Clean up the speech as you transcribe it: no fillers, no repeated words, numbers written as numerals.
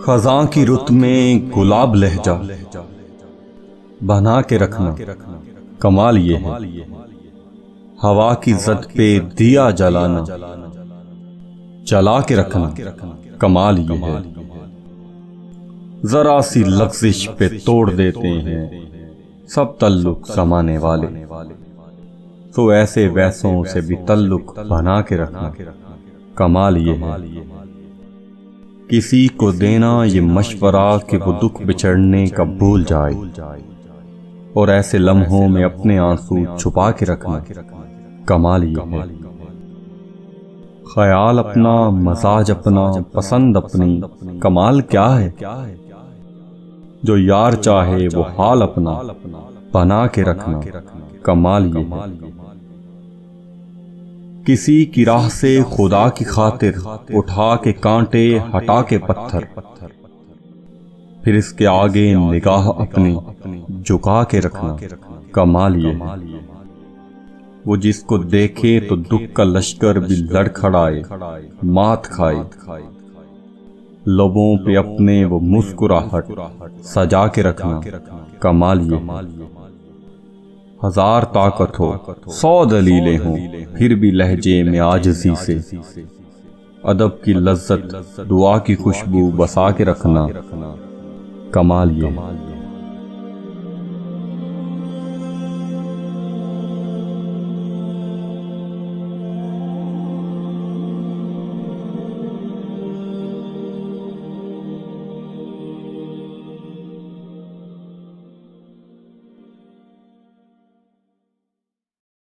खजां की रुत में गुलाब लहजा बना के रखना कमाल ये है। हवा की जद पे दिया जलाना जला के रखना कमाल ये है। जरा सी लफ्जिश पे तोड़ देते हैं सब तल्लुक जमाने वाले, तो ऐसे वैसों से भी तल्लुक बना के रखना कमाल ये है। किसी को देना ये मशवरा कि वो दुख बिछड़ने का भूल जाए, और ऐसे लम्हों में अपने आंसू छुपा के रखना कमाल ये है। ख्याल अपना, मजाज अपना, पसंद अपनी, कमाल क्या है। जो यार चाहे वो हाल अपना बना के रखना कमाल ये है। किसी की राह से खुदा की खातिर उठा के कांटे हटा के पत्थर, फिर इसके आगे निगाह अपनी झुका के रखना कमाल ये है। वो जिसको देखे तो दुख का लश्कर भी लड़खड़ाए मात खाए, लबों पे अपने वो मुस्कुराहट सजा के रखना कमाल ये है। हजार ताकत हो, 100 दलीलें हों, फिर भी लहजे में आजिज़ी से अदब की लज्जत दुआ की खुशबू बसा के रखना कमाल ये है।